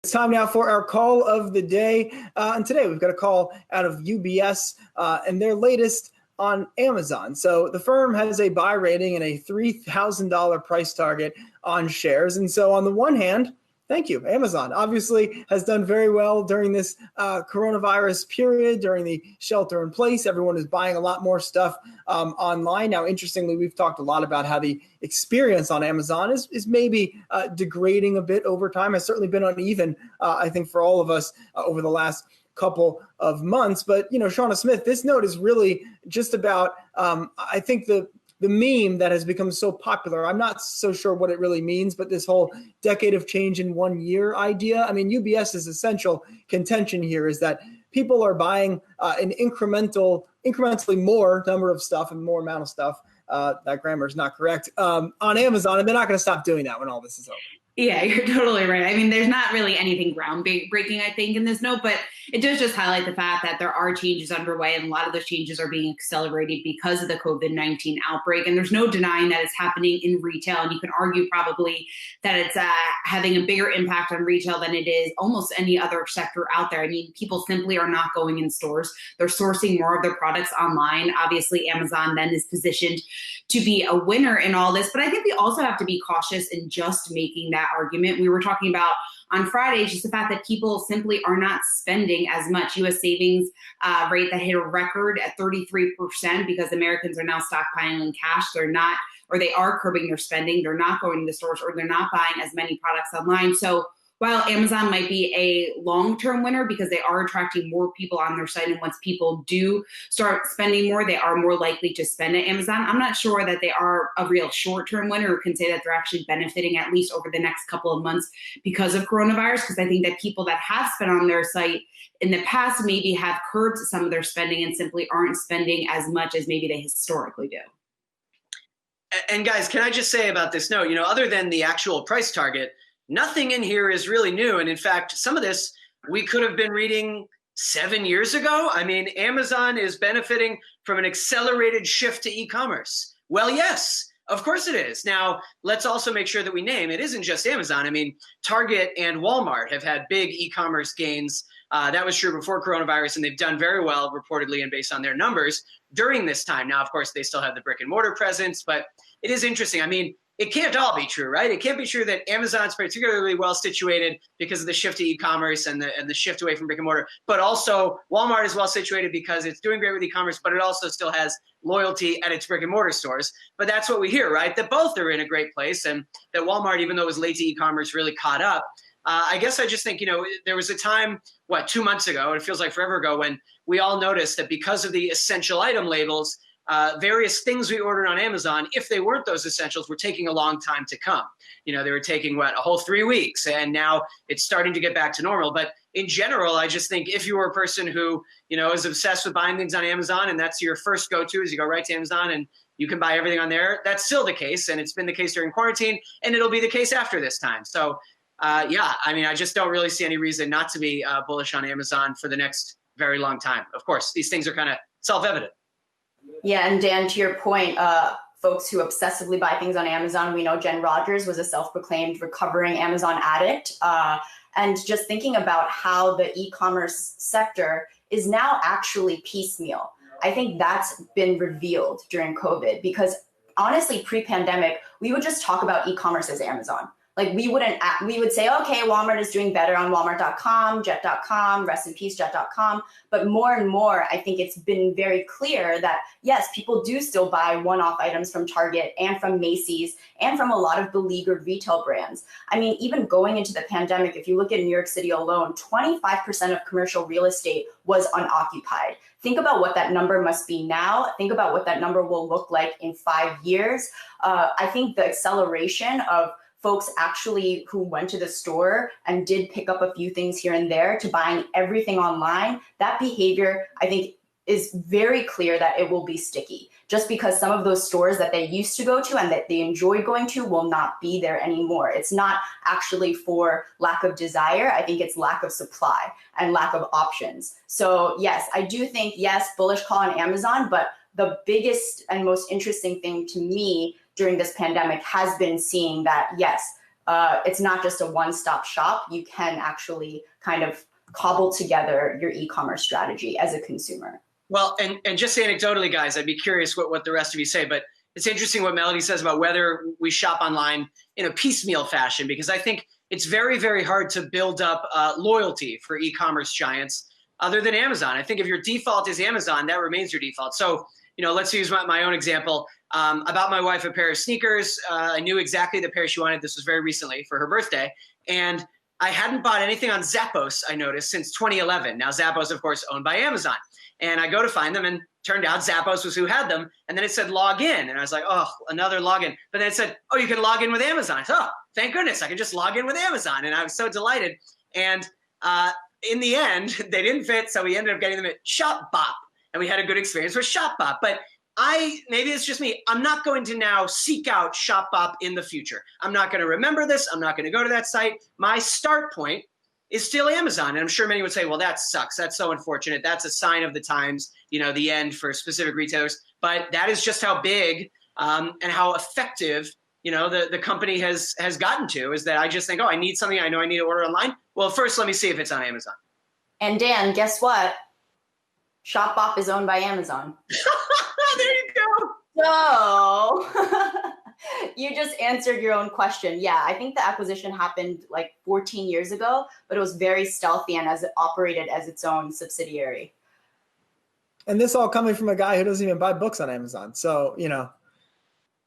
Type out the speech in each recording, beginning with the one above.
It's time now for our call of the day. And today we've got a call out of UBS and their latest on Amazon. So the firm has a buy rating and a $3,000 price target on shares. And so on the one hand, thank you. Amazon obviously has done very well during this coronavirus period, during the shelter in place. Everyone is buying a lot more stuff online. Now, interestingly, we've talked a lot about how the experience on Amazon is maybe degrading a bit over time. Has certainly been uneven, I think, for all of us over the last couple of months. But, you know, Shauna Smith, this note is really just about, I think, the meme that has become so popular. I'm not so sure what it really means, but this whole decade of change in 1 year idea. I mean, UBS's essential contention here is that people are buying an incrementally more number of stuff and more amount of stuff. That grammar is not correct on Amazon, and they're not going to stop doing that when all this is over. Yeah, you're totally right. I mean, there's not really anything groundbreaking, I think, in this note, but it does just highlight the fact that there are changes underway, and a lot of those changes are being accelerated because of the COVID-19 outbreak. And there's no denying that it's happening in retail. And you can argue probably that it's having a bigger impact on retail than it is almost any other sector out there. I mean, people simply are not going in stores. They're sourcing more of their products online. Obviously, Amazon then is positioned to be a winner in all this. But I think we also have to be cautious in just making that argument. We were talking about on Friday, just the fact that people simply are not spending as much. U.S. savings rate that hit a record at 33% because Americans are now stockpiling cash. They're not, or they are curbing their spending. They're not going to the stores, or they're not buying as many products online. So while Amazon might be a long-term winner because they are attracting more people on their site, and once people do start spending more, they are more likely to spend at Amazon, I'm not sure that they are a real short-term winner, or can say that they're actually benefiting at least over the next couple of months because of coronavirus, because I think that people that have spent on their site in the past maybe have curbed some of their spending and simply aren't spending as much as maybe they historically do. And guys, can I just say about this note, other than the actual price target, nothing in here is really new. And in fact, some of this we could have been reading 7 years ago. I mean, Amazon is benefiting from an accelerated shift to e-commerce. Well, yes, of course it is. Now, let's also make sure that we name it isn't just Amazon. I mean, Target and Walmart have had big e-commerce gains. That was true before coronavirus, and they've done very well, reportedly, and based on their numbers during this time. Now, of course, they still have the brick and mortar presence, but it is interesting. I mean, it can't all be true, right? It can't be true that Amazon's particularly well situated because of the shift to e-commerce and the shift away from brick and mortar, but also Walmart is well situated because it's doing great with e-commerce, but it also still has loyalty at its brick and mortar stores. But that's what we hear, right? That both are in a great place, and that Walmart, even though it was late to e-commerce, really caught up. I guess I just think, there was a time, 2 months ago, and it feels like forever ago, when we all noticed that because of the essential item labels, various things we ordered on Amazon, if they weren't those essentials, were taking a long time to come. They were taking, a whole 3 weeks, and now it's starting to get back to normal. But in general, I just think if you were a person who, is obsessed with buying things on Amazon, and that's your first go-to, is you go right to Amazon and you can buy everything on there, that's still the case, and it's been the case during quarantine, and it'll be the case after this time. So, I just don't really see any reason not to be bullish on Amazon for the next very long time. Of course, these things are kind of self-evident. Yeah, and Dan, to your point, folks who obsessively buy things on Amazon, we know Jen Rogers was a self-proclaimed recovering Amazon addict. And just thinking about how the e-commerce sector is now actually piecemeal. I think that's been revealed during COVID, because honestly, pre-pandemic, we would just talk about e-commerce as Amazon. Like we would say, okay, Walmart is doing better on Walmart.com, Jet.com, rest in peace, Jet.com. But more and more, I think it's been very clear that, yes, people do still buy one-off items from Target and from Macy's and from a lot of beleaguered retail brands. I mean, even going into the pandemic, if you look at New York City alone, 25% of commercial real estate was unoccupied. Think about what that number must be now. Think about what that number will look like in 5 years. I think the acceleration of folks actually who went to the store and did pick up a few things here and there to buying everything online, that behavior, I think, is very clear that it will be sticky. Just because some of those stores that they used to go to and that they enjoyed going to will not be there anymore. It's not actually for lack of desire. I think it's lack of supply and lack of options. So yes, I do think, yes, bullish call on Amazon, but the biggest and most interesting thing to me during this pandemic has been seeing that, yes, it's not just a one-stop shop. You can actually kind of cobble together your e-commerce strategy as a consumer. Well, and just anecdotally, guys, I'd be curious what the rest of you say, but it's interesting what Melody says about whether we shop online in a piecemeal fashion, because I think it's very, very hard to build up loyalty for e-commerce giants other than Amazon. I think if your default is Amazon, that remains your default. So, let's use my own example. I bought my wife a pair of sneakers. I knew exactly the pair she wanted. This was very recently for her birthday. And I hadn't bought anything on Zappos, I noticed, since 2011. Now, Zappos, of course, owned by Amazon. And I go to find them, and turned out Zappos was who had them. And then it said log in. And I was like, oh, another login. But then it said, oh, you can log in with Amazon. I said, oh, thank goodness, I can just log in with Amazon. And I was so delighted. And in the end, they didn't fit. So we ended up getting them at ShopBop. And we had a good experience with ShopBop. But maybe it's just me, I'm not going to now seek out ShopBop in the future. I'm not going to remember this. I'm not going to go to that site. My start point is still Amazon. And I'm sure many would say, well, that sucks. That's so unfortunate. That's a sign of the times, the end for specific retailers. But that is just how big and how effective, the company has gotten to, is that I just think, oh, I need something. I know I need to order online. Well, first, let me see if it's on Amazon. And Dan, guess what? ShopBop is owned by Amazon. There you go. So you just answered your own question. Yeah, I think the acquisition happened like 14 years ago, but it was very stealthy and as it operated as its own subsidiary. And this all coming from a guy who doesn't even buy books on Amazon. So,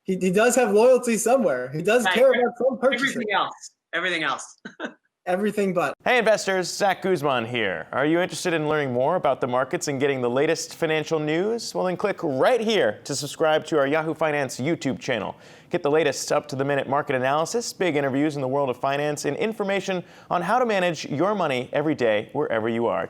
he does have loyalty somewhere. He does care about some purchases. Everything else. Everything but. Hey investors, Zach Guzman here. Are you interested in learning more about the markets and getting the latest financial news? Well, then click right here to subscribe to our Yahoo Finance YouTube channel. Get the latest up-to-the-minute market analysis, big interviews in the world of finance, and information on how to manage your money every day wherever you are.